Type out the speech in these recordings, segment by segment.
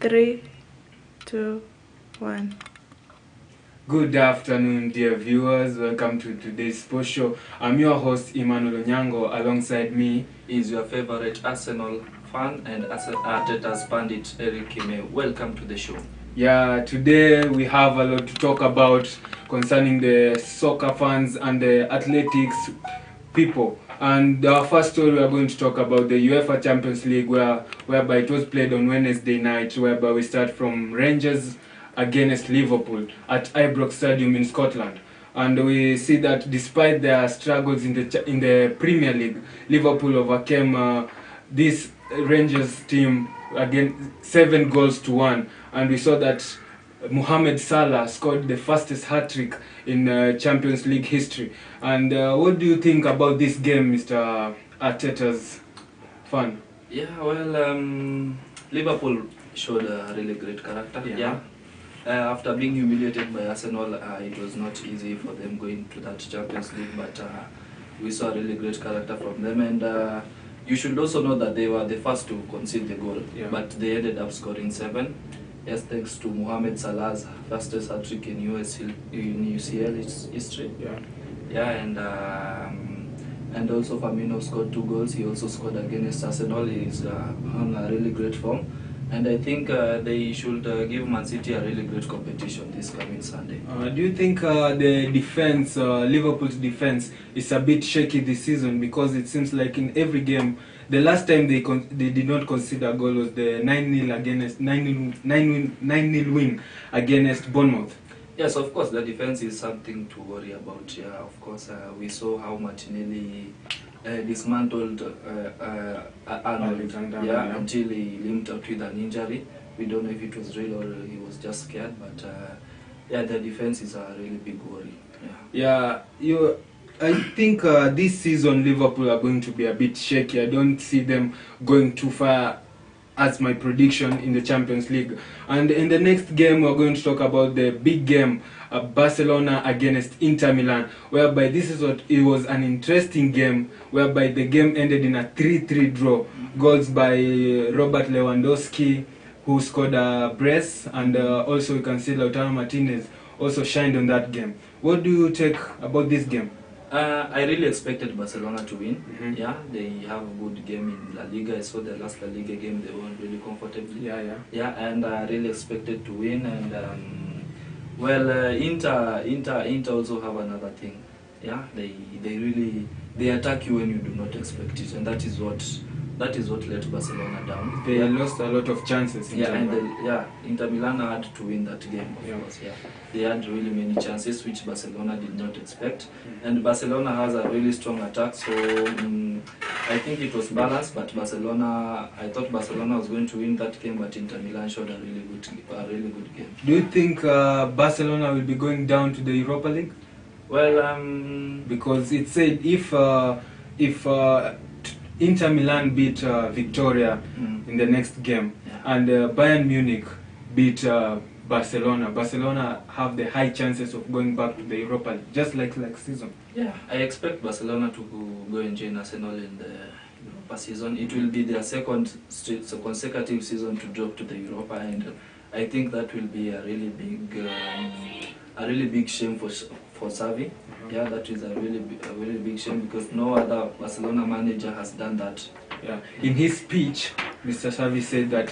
3, 2, 1. Good afternoon, dear viewers. Welcome to today's sports show. I'm your host, Emmanuel Onyango. Alongside me is your favorite Arsenal fan and Arteta's pundit, Eric Kime. Welcome to the show. Yeah, today we have a lot to talk about concerning the soccer fans and the athletics people. And our first story, we are going to talk about the UEFA Champions League, whereby it was played on Wednesday night, whereby we start from Rangers against Liverpool at Ibrox Stadium in Scotland. And we see that despite their struggles in the Premier League, Liverpool overcame this Rangers team again 7 goals to 1. And we saw that Mohamed Salah scored the fastest hat-trick in Champions League history. And what do you think about this game, Mr. Arteta's fan? Yeah, well, Liverpool showed a really great character. Yeah. After being humiliated by Arsenal, it was not easy for them going to that Champions League, but we saw a really great character from them. And you should also know that they were the first to concede the goal, but they ended up scoring 7. Yes, thanks to Mohamed Salah's fastest hat-trick in UCL history. And also Firmino scored 2 goals. He also scored against Arsenal. He is on a really great form. And I think they should give Man City a really great competition this coming Sunday. Do you think the defense, Liverpool's defense, is a bit shaky this season? Because it seems like in every game, the last time they did not concede a goal was the 9-0 win against Bournemouth. Yes, of course, the defense is something to worry about. Yeah, of course, we saw how Martinelli dismantled Arnold until he limped out with an injury. We don't know if it was real or he was just scared, but the defense is a really big worry. I think this season Liverpool are going to be a bit shaky. I don't see them going too far as my prediction in the Champions League. And in the next game, we're going to talk about the big game, Barcelona against Inter Milan, whereby it was an interesting game, whereby the game ended in a 3-3 draw. Goals by Robert Lewandowski, who scored a brace, and also you can see Lautaro Martinez also shined on that game. What do you take about this game? I really expected Barcelona to win. Yeah, they have a good game in La Liga. I saw the last La Liga game; they won really comfortably. And I really expected to win. And Inter also have another thing. Yeah, they attack you when you do not expect it, and that is what let Barcelona down. They lost a lot of chances. Inter Milan had to win that game, of course. Yeah, they had really many chances which Barcelona did not expect, and Barcelona has a really strong attack. So I think it was balanced, but I thought Barcelona was going to win that game, but Inter Milan showed a really good game. Do you think Barcelona will be going down to the Europa League? Well, because it said if Inter Milan beat Victoria in the next game, and Bayern Munich beat Barcelona. Barcelona have the high chances of going back to the Europa League, just like season. Yeah, I expect Barcelona to go and join Arsenal in the Europa season. It will be their second consecutive season to drop to the Europa, and I think that will be a really big shame for Xavi. Yeah, that is a really big shame because no other Barcelona manager has done that. Yeah. In his speech, Mr. Xavi said that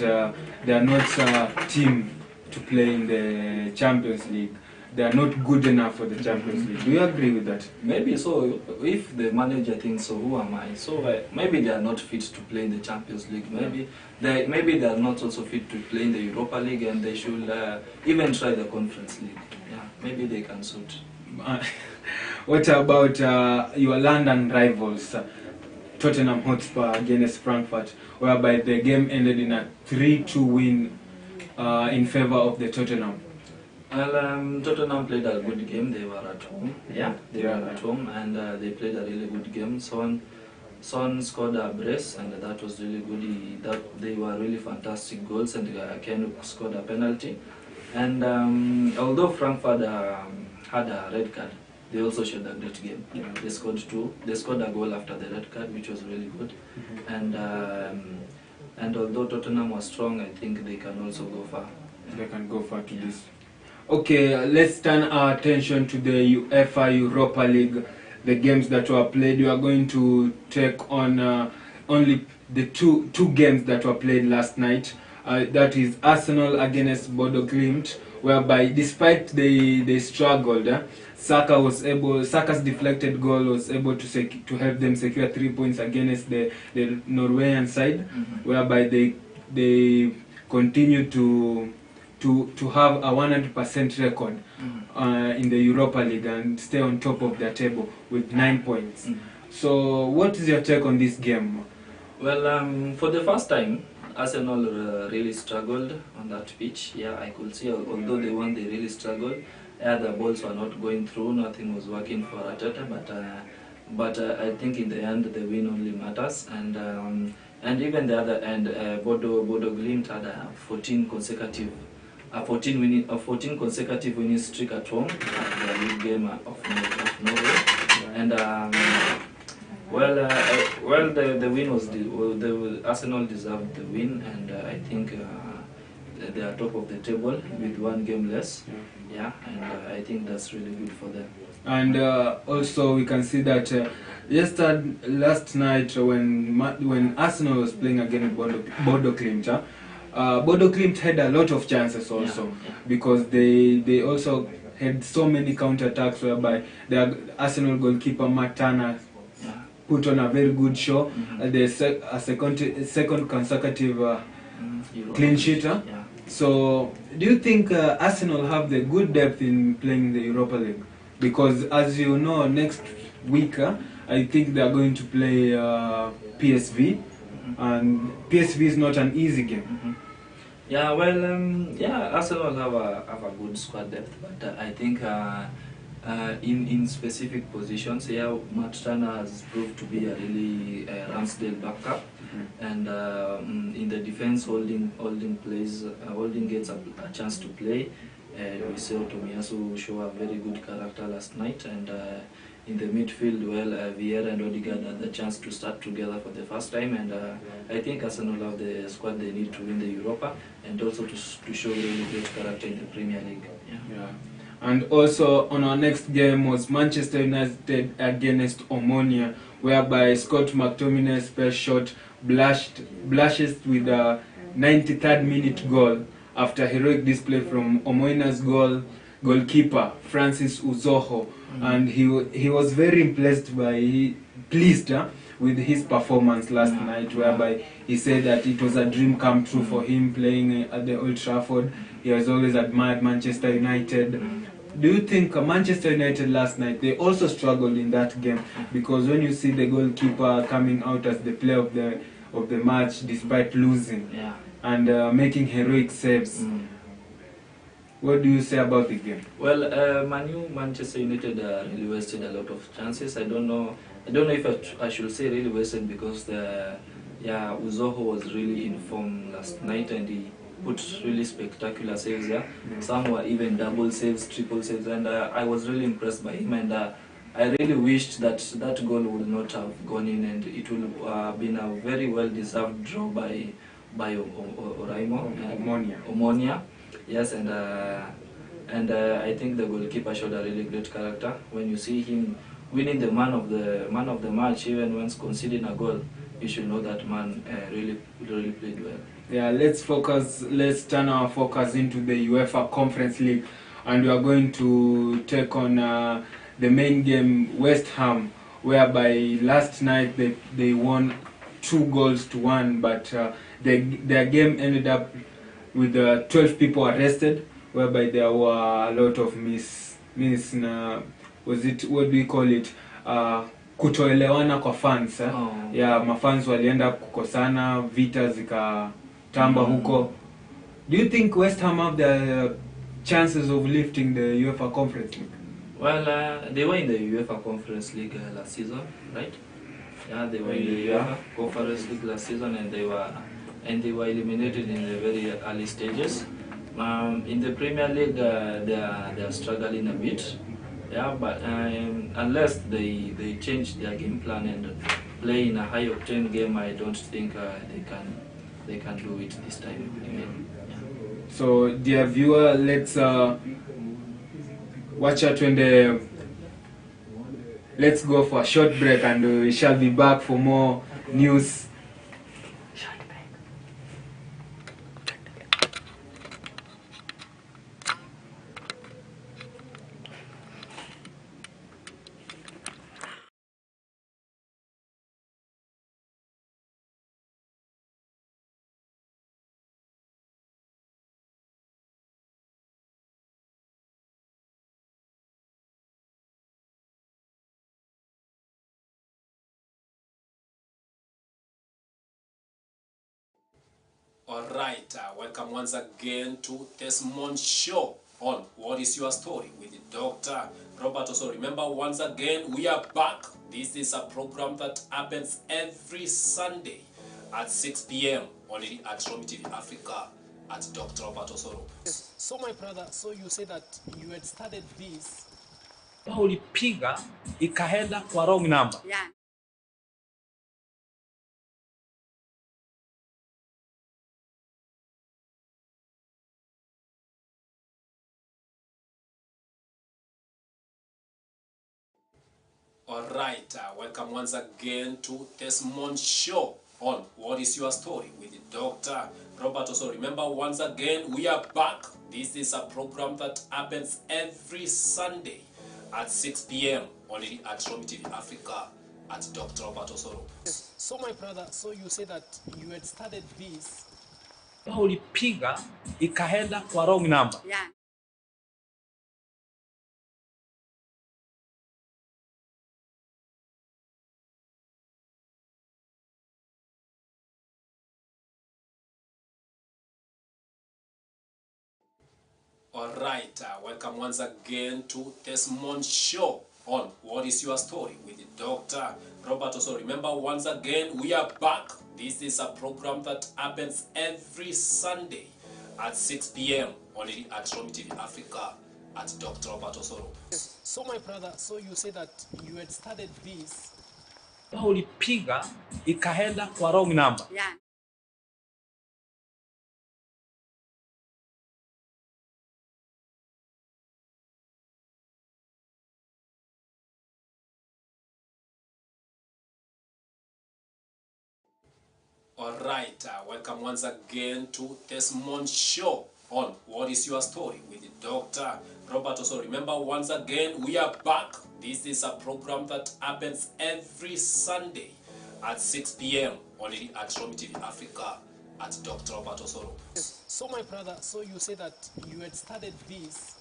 they are not a team to play in the Champions League. They are not good enough for the Champions League. Do you agree with that? Maybe so. If the manager thinks so, who am I? So maybe they are not fit to play in the Champions League. Maybe they are not also fit to play in the Europa League, and they should even try the Conference League. Yeah, maybe they can suit. What about your London rivals, Tottenham Hotspur against Frankfurt, whereby the game ended in a 3-2 win in favor of the Tottenham? Well, Tottenham played a good game. They were at home. Yeah, they were at home, and they played a really good game. Son scored a brace, and that was really good. They were really fantastic goals, and Ken scored a penalty. And although Frankfurt had a red card, they also showed a great game. They scored 2. They scored a goal after the red card, which was really good. And And although Tottenham was strong, I think they can also go far. They can go far to this. Okay, let's turn our attention to the UEFA Europa League, the games that were played. We are going to take on only the two games that were played last night. That is Arsenal against Bodo Glimt, whereby despite they struggled, Saka's deflected goal was able to help them secure 3 points against the Norwegian side, whereby they continue to have a 100% record in the Europa League and stay on top of their table with 9 points. So, what is your take on this game? Well, for the first time, Arsenal really struggled on that pitch. Yeah, I could see, although they won, they really struggled. Yeah, the balls were not going through, nothing was working for Arteta, but I think in the end the win only matters. And even the other end, Bodo Glimt had a 14 consecutive winning streak at home at the league game of Norway. And the win was the Arsenal deserved the win, and I think they are top of the table with 1 game less. Yeah, and I think that's really good for them. And also we can see that last night when Arsenal was playing against Bodo Glimt, Bodo Glimt had a lot of chances also, because they also had so many counter-attacks whereby the Arsenal goalkeeper Matt Turner put on a very good show. The second consecutive clean sheet. So, do you think Arsenal have the good depth in playing the Europa League? Because, as you know, next week I think they are going to play PSV, and PSV is not an easy game. Yeah, well, Arsenal have a good squad depth, but I think in specific positions, Matt Turner has proved to be a really Ramsdale backup, and in the defense, holding gets a chance to play. We saw Tomiyasu show a very good character last night, and in the midfield, Vieira and Odegaard had the chance to start together for the first time, and I think Arsenal have the squad they need to win the Europa, and also to show really great character in the Premier League. Yeah. And also on our next game was Manchester United against Omonia, whereby Scott McTominay's first shot blushes with a 93rd minute goal after heroic display from Omonia's goalkeeper Francis Uzoho, and he was very pleased with his performance last night, whereby he said that it was a dream come true for him playing at the Old Trafford. He has always admired Manchester United. Do you think Manchester United last night, they also struggled in that game? Because when you see the goalkeeper coming out as the player of the match despite losing, and making heroic saves, what do you say about the game? Well, Manchester United really wasted a lot of chances. I don't know if I should say really wasted, because Uzoho was really in form last night, and he put really spectacular saves. Some were even double saves, triple saves, and I was really impressed by him, and I really wished that goal would not have gone in, and it would have been a very well-deserved draw by Omonia. Yes, and I think the goalkeeper showed a really great character. When you see him winning the man of the match, even when conceding a goal, you should know that man really played well. Yeah, let's turn our focus into the UEFA Conference League, and we are going to take on the main game, West Ham, whereby last night they won 2-1, but their game ended up with 12 people arrested, whereby there were a lot of what do we call it? Kutoelewana kwa fans. Mafans walienda kukosana, vita zikatamba huko. Do you think West Ham have the chances of lifting the UEFA Conference League? Well, they were in the UEFA Conference League last season, right? Yeah, they were in the UEFA Conference League last season, and they were eliminated in the very early stages. In the Premier League, they are struggling a bit. Yeah, but unless they change their game plan and play in a high-octane game, I don't think they can do it this time again. Yeah. So, dear viewer, let's watch out when the. Let's go for a short break, and we shall be back for more news. Alright, welcome once again to Desmond Show on What is Your Story with Dr. Robert. Also remember, once again, we are back. This is a program that happens every Sunday at 6 p.m. only at Romy TV Africa at Dr. Robert Osoro. So my brother, so you say that you had started this. Ulipiga ikaenda kwa wrong number. Yeah. Alright, welcome once again to Desmond Show on What is Your Story with Dr. Robert. Also remember, once again, we are back. This is a program that happens every Sunday at 6 p.m. only at Romy TV Africa at Dr. Robert Osoro. So my brother, so you say that you had started this. Ulipiga ikaenda kwa wrong number. Yeah. Alright, welcome once again to Desmond Show on What is Your Story with Dr. Robert. Also remember, once again, we are back. This is a program that happens every Sunday at 6 p.m. only at Romy TV Africa at Dr. Robert Osoro. So my brother, so you say that you had started this. Ulipiga ikaenda kwa wrong number. Yeah. Alright, welcome once again to Desmond Show on What is Your Story with Dr. Robert. Also remember, once again, we are back. This is a program that happens every Sunday at 6 p.m. only at Romy TV Africa at Dr. Robert Osoro. So my brother, so you say that you had started this.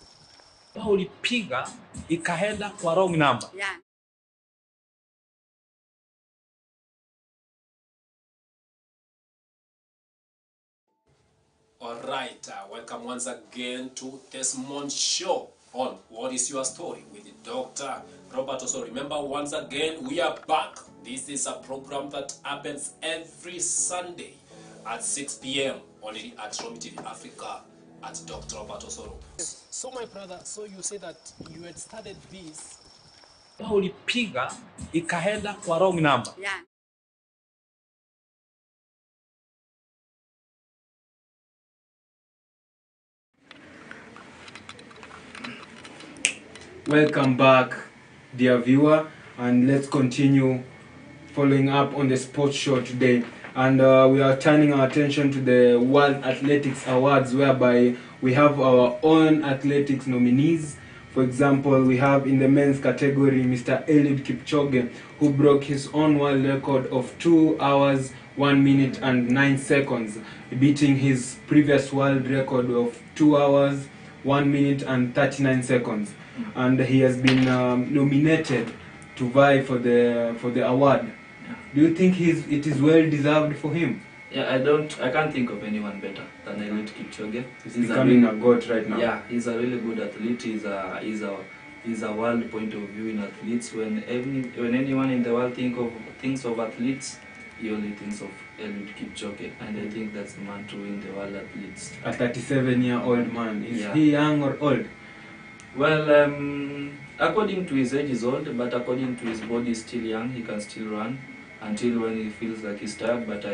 Ulipiga ikaenda kwa wrong number. Yeah. Alright, welcome once again to Desmond Show on What is Your Story with Dr. Robert. Also remember, once again, we are back. This is a program that happens every Sunday at 6 p.m. only at Romy TV Africa at Dr. Robert Osoro. So my brother, so you say that you had started this. Ulipiga ikaenda kwa wrong number. Yeah. Welcome back, dear viewer, and let's continue following up on the sports show today. And we are turning our attention to the World Athletics Awards, whereby we have our own athletics nominees. For example, we have in the men's category Mr. Eliud Kipchoge, who broke his own world record of 2 hours, 1 minute and 9 seconds, beating his previous world record of 2 hours, 1 minute and 39 seconds. And he has been nominated to vie for the award. Yeah. Do you think it is well deserved for him? Yeah, I can't think of anyone better than Eliud Kipchoge. He's becoming a goat right now. Yeah, he's a really good athlete. He's a world point of view in athletes. When anyone in the world thinks of athletes, he only thinks of Eliud Kipchoge, and I think that's the man to win the world athletes. A 37-year-old man. Is Yeah. he young or old? Well, according to his age is old, but according to his body is still young. He can still run until when he feels like he's tired. But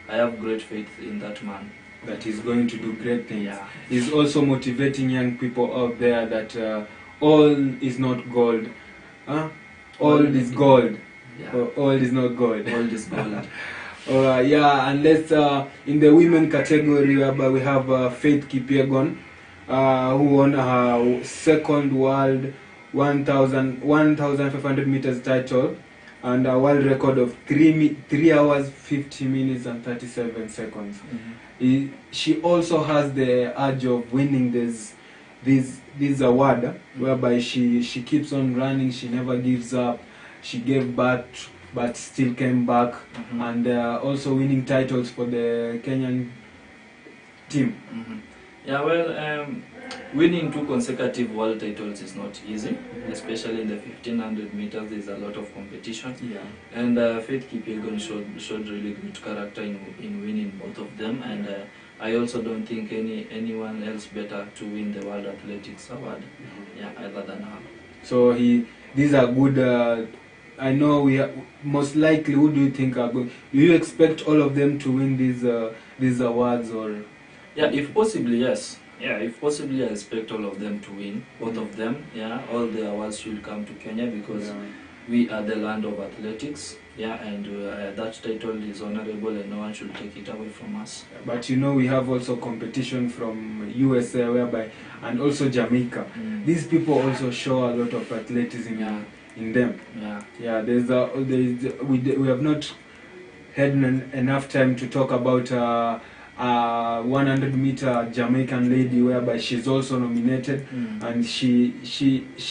I have great faith in that man. That he's going to do great things. Yeah. He's also motivating young people out there that all is not gold. Huh? All is gold. Yeah. All is not gold. All is gold. Yeah, and let's in the women category, we have Faith Kipyegon, who won her second world 1,500 meters title and a world record of 3 hours 50 minutes and 37 seconds. She also has the urge of winning this award, whereby she keeps on running, she never gives up. She gave birth but still came back, and also winning titles for the Kenyan team. Yeah, well, winning 2 consecutive world titles is not easy, especially in the 1500 meters. There's a lot of competition. Yeah. And Faith Kipyegon showed really good character in winning both of them. And I also don't think anyone else better to win the World Athletics Award, yeah, other than her. So these are good. I know most likely. Who do you think are good? Do you expect all of them to win these awards, or? Yeah, if possibly, yes. Yeah, if possibly, I expect all of them to win, both of them. Yeah, all the awards should come to Kenya because we are the land of athletics. Yeah, and that title is honorable, and no one should take it away from us. But you know, we have also competition from USA, whereby, and also Jamaica. These people also show a lot of athleticism in them. Yeah. We have not had enough time to talk about 100-meter Jamaican lady, whereby she's also nominated, and she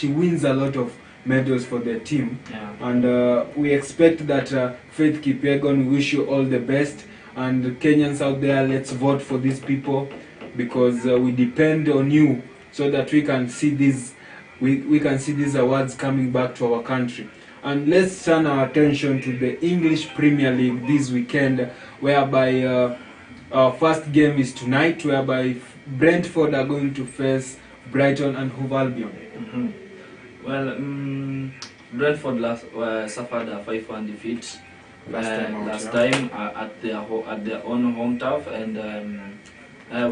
wins a lot of medals for the team. And we expect that Faith Kipyegon, we wish you all the best, and Kenyans out there, let's vote for these people, because we depend on you so that we can see these awards coming back to our country. And let's turn our attention to the English Premier League this weekend, whereby our first game is tonight, whereby Brentford are going to face Brighton and Hove Albion. Well, Brentford suffered a 5-1 defeat last time at their own home turf, and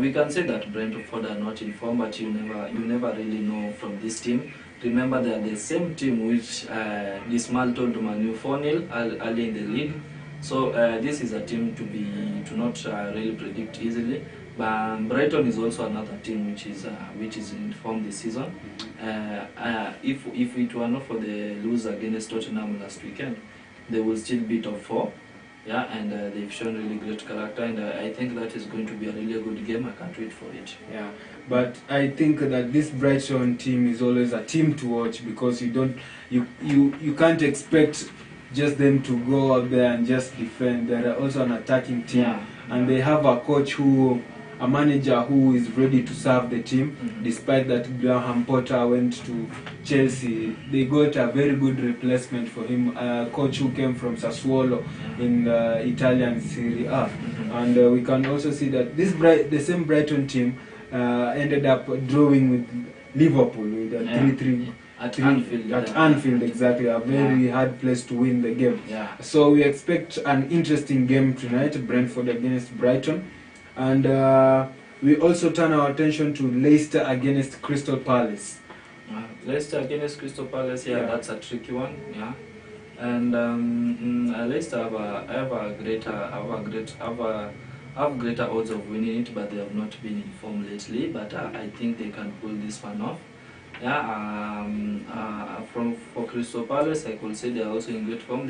we can say that Brentford are not in form, but you never really know from this team. Remember, they are the same team which dismantled Man U 4-0 early in the league. So this is a team to not really predict easily. But Brighton is also another team which is in form this season. If it were not for the lose against Tottenham last weekend, they will still be top 4. Yeah, and they've shown really great character, and I think that is going to be a really good game. I can't wait for it. Yeah, but I think that this Brighton team is always a team to watch, because you can't expect just them to go out there and just defend. They're also an attacking team, and they have a manager who is ready to serve the team. Despite that Graham Potter went to Chelsea, they got a very good replacement for him, a coach who came from Sassuolo in Italian Serie A. And we can also see that the same Brighton team ended up drawing with Liverpool with a 3-3 at Anfield. At Anfield, exactly, a very hard place to win the game. So we expect an interesting game tonight, Brentford against Brighton. And we also turn our attention to Leicester against Crystal Palace. Leicester against Crystal Palace, that's a tricky one. And Leicester have greater odds of winning it, but they have not been in form lately. But I think they can pull this one off. For Crystal Palace, I could say they are also in great form.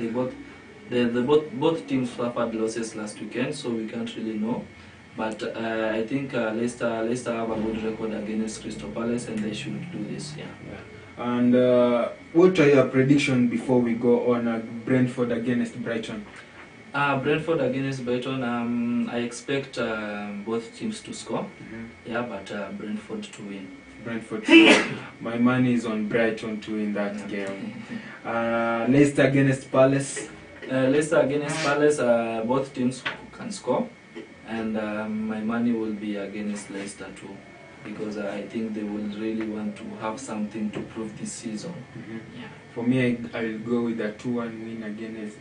Both teams suffered losses last weekend, so we can't really know. But I think Leicester have a good record against Crystal Palace, and they should do this. And what are your predictions before we go on Brentford against Brighton? Brentford against Brighton, I expect both teams to score. But Brentford to win. Brentford. My money is on Brighton to win that game. Leicester against Palace. Leicester against Palace, both teams can score. And my money will be against Leicester too, because I think they will really want to have something to prove this season. For me, I will go with a 2-1 win against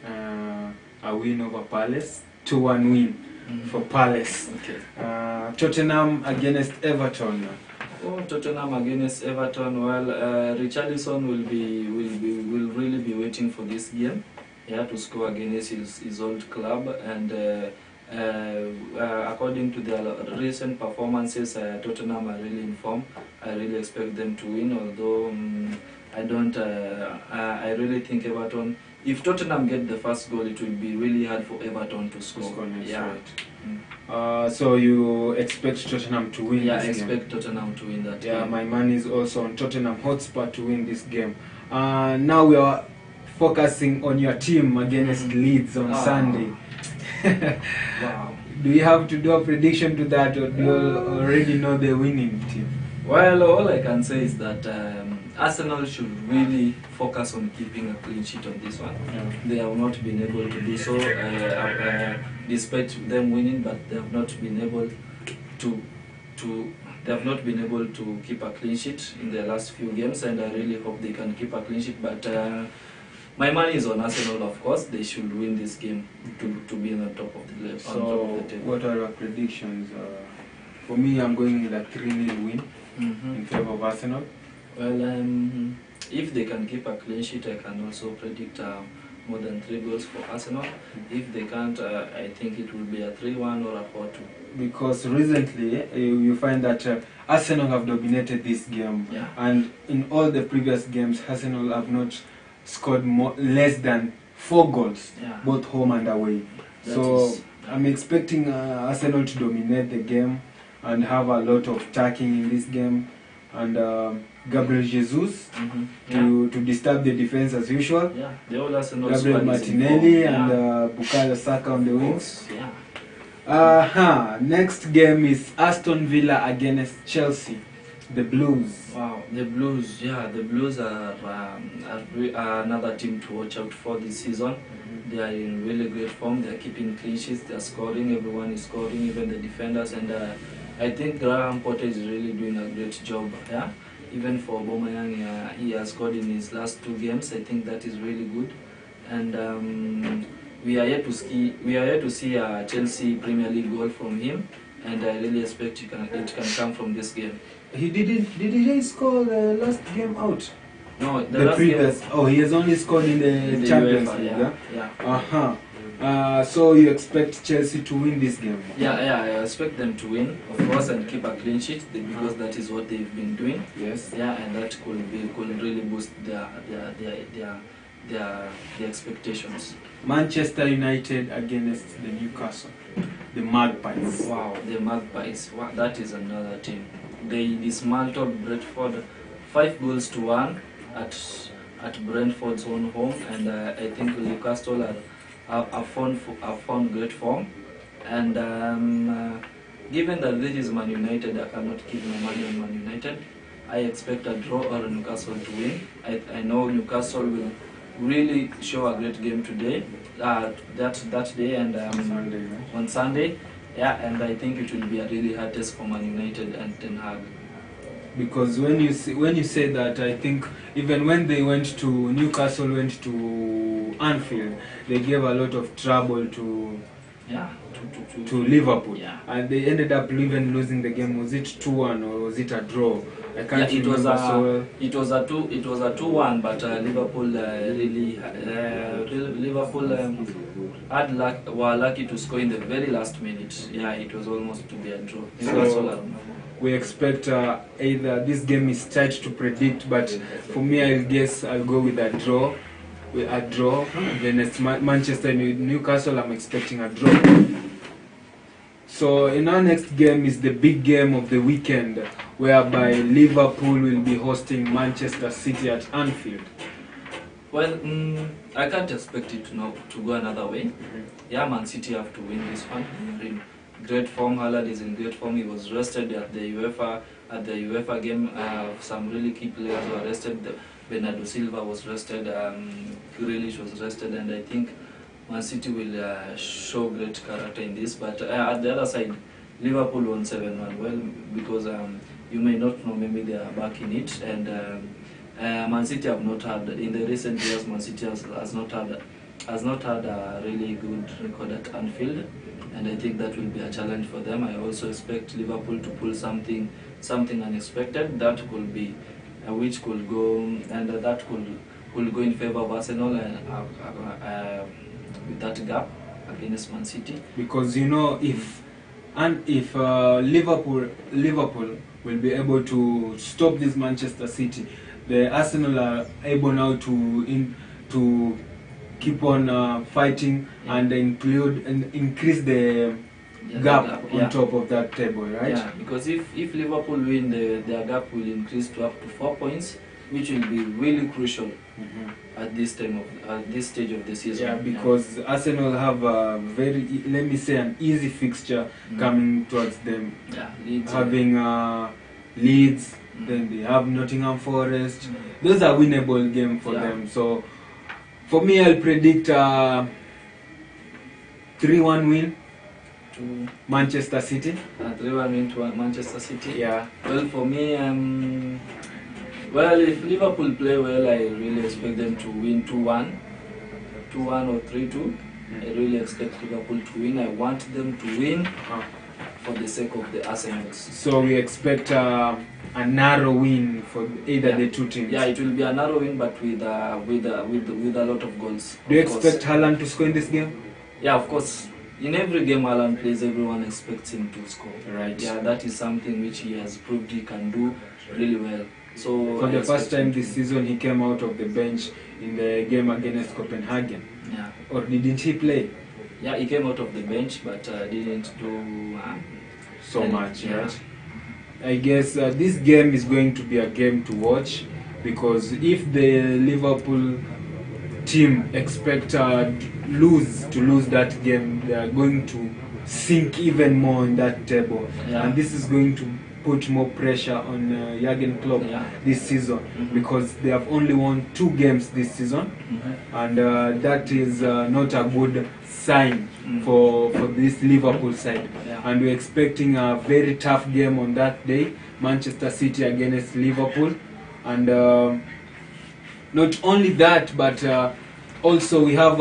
a win over Palace. 2-1 win for Palace. Okay. Tottenham against Everton. Oh, Tottenham against Everton. Well, Richarlison will really be waiting for this game. He had to score against his old club, and according to their recent performances, Tottenham are really in form. I really expect them to win, although I don't. I really think Everton. If Tottenham get the first goal, it will be really hard for Everton to score. Yeah. Right. So you expect Tottenham to win? Yeah, this I expect game? Tottenham to win that game. Yeah, my money is also on Tottenham Hotspur to win this game. Now we are focusing on your team against Leeds on Sunday. Wow. Do you have to do a prediction to that, or do you already know the winning team? Well, all I can say is that Arsenal should really focus on keeping a clean sheet on this one. Yeah. They have not been able to do so, despite them winning, but they have not been able to keep a clean sheet in the last few games, and I really hope they can keep a clean sheet. But my money is on Arsenal, of course. They should win this game to be on top of the So, on top of the table. what are your predictions? For me, I'm going with a 3-0 win in favor of Arsenal. Well, if they can keep a clean sheet, I can also predict more than 3 goals for Arsenal. If they can't, I think it will be a 3-1 or a 4-2. Because recently you find that Arsenal have dominated this game, Yeah. and in all the previous games, Arsenal have not scored less than 4 goals, Yeah. both home and away. That So is- I'm expecting Arsenal to dominate the game and have a lot of attacking in this game, and Gabriel Jesus to disturb the defense as usual. Yeah, the old Arsenal Gabriel squad is in Martinelli form. and Yeah. Bukayo Saka on the wings. Yeah. Next game is Aston Villa against Chelsea, the Blues. Wow, the Blues. Yeah, the Blues are another team to watch out for this season. They are in really great form. They are keeping clean sheets. They are scoring. Everyone is scoring, even the defenders. And I think Graham Potter is really doing a great job. Yeah, even for Aubameyang, he has scored in his last 2 games. I think that is really good. And we are yet to see a Chelsea Premier League goal from him. And I really expect it can come from this game. Did he score the last game out? No, The last previous. game, Oh, he has only scored in the Champions UEFA, League. yeah. So you expect Chelsea to win this game? Yeah, I expect them to win, of course, and keep a clean sheet because that is what they've been doing. Yes. Yeah, and that could really boost their expectations. Manchester United against the Newcastle, the Magpies. Wow, the Magpies. Wow, that is another team. They dismantled Brentford 5-1 at Brentford's own home, and I think Newcastle are found great form. And given that this is Man United, I cannot keep my money on Man United. I expect a draw or Newcastle to win. I know Newcastle will really show a great game today, that day, and Sunday, right? on Sunday. Yeah, and I think it will be a really hard test for Man United and Ten Hag. Because when you say that, I think even when they went to Newcastle, went to Anfield, they gave a lot of trouble to Liverpool, Yeah. and they ended up even losing the game. Was it 2-1 or was it a draw? I can't it was remember so well. It was a 2-1, but Liverpool were lucky to score in the very last minute. Yeah, it was almost to be a draw. So we expect either this game is tight to predict, but for me, I guess I'll go with a draw. Against Manchester Newcastle, I'm expecting a draw. So in our next game is the big game of the weekend, whereby Liverpool will be hosting Manchester City at Anfield. Well, I can't expect it to go another way. Yeah, Man City have to win this one. They're in great form. Haaland is in great form. He was rested at the UEFA game. Some really key players were rested. Bernardo Silva was rested. Grealish was rested, and I think Man City will show great character in this. But at the other side, Liverpool won 7-1. Well, because you may not know, maybe they are back in it, and Man City have not had, in the recent years, Man City has not had has not had a really good record at Anfield, and I think that will be a challenge for them. I also expect Liverpool to pull something unexpected that could be which could go and that could go in favor of Arsenal and with that gap against Man City. Because you know, if Liverpool will be able to stop this Manchester City, the Arsenal are able now to keep on fighting and increase the gap on top of that table, right? Yeah, because if Liverpool win, their gap will increase to up to 4 points, which will be really crucial at this stage of the season. Yeah, because Arsenal have a very, let me say, an easy fixture coming towards them. Yeah, Leeds, having Leeds, then they have Nottingham Forest. Those are winnable games for them. So for me, I'll predict 3-1 win to Manchester City. 3-1 win to Manchester City. Yeah. Well, for me, well, if Liverpool play well, I really expect them to win 2-1 or 3-2. I really expect Liverpool to win. I want them to win for the sake of the Arsenals. So we expect a narrow win for either the two teams. Yeah, it will be a narrow win, but with a lot of goals. Do you expect Haaland to score in this game? Yeah, of course. In every game Haaland plays, everyone expects him to score. Right. Yeah, that is something which he has proved he can do really well. So for the first time this season, he came out of the bench in the game against Copenhagen. Yeah. Or didn't he play? Yeah, he came out of the bench, but didn't do so much, right? I guess this game is going to be a game to watch, because if the Liverpool team expect to lose that game, they are going to sink even more in that table, and this is going to put more pressure on Jurgen Klopp this season, because they have only won 2 games this season, and that is not a good sign for this Liverpool side. And we're expecting a very tough game on that day, Manchester City against Liverpool. And not only that, but also we have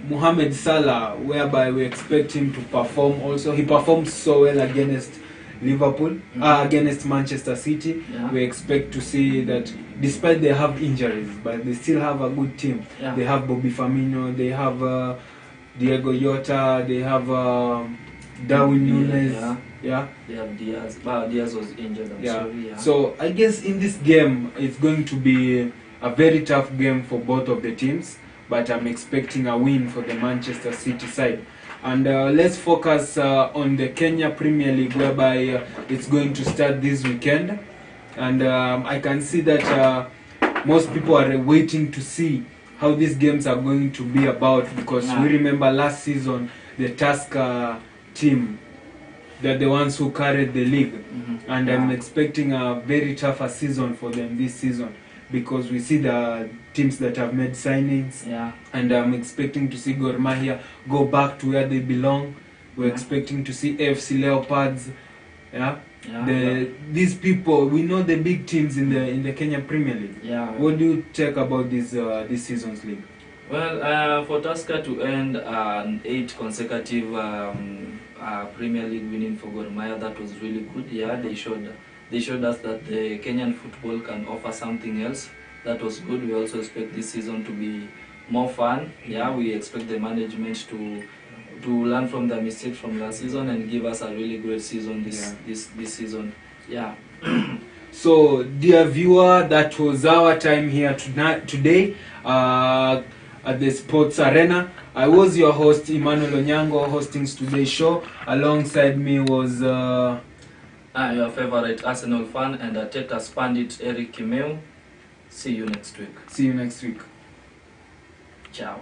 Mohamed Salah, whereby we expect him to perform also. He performed so well against Liverpool, against Manchester City. We expect to see that despite they have injuries, but they still have a good team. They have Bobby Firmino, they have Diego Jota, they have Darwin Núñez. They have Diaz. Well, Diaz was injured, I'm sorry. So I guess in this game, it's going to be a very tough game for both of the teams, but I'm expecting a win for the Manchester City side. And let's focus on the Kenya Premier League, whereby it's going to start this weekend. And I can see that most people are waiting to see how these games are going to be about, because we remember last season the Tusker team, they're the ones who carried the league, and I'm expecting a very tougher season for them this season, because we see the teams that have made signings, and I'm expecting to see Gor Mahia go back to where they belong. We're expecting to see AFC Leopards. These people, we know the big teams in the Kenya Premier League. What do you take about this season's league? Well, for Tusker to end an 8 consecutive Premier League winning for Gor Mahia, that was really good. They showed us that the Kenyan football can offer something else. That was good. We also expect this season to be more fun. We expect the management to learn from the mistakes from last season and give us a really great season this season. So, dear viewer, that was our time here today at the Sports Arena. I was your host, Emmanuel Onyango, hosting today's show. Alongside me was your favorite Arsenal fan and Ateta Pandit Eric Kimeu. See you next week. See you next week. Ciao.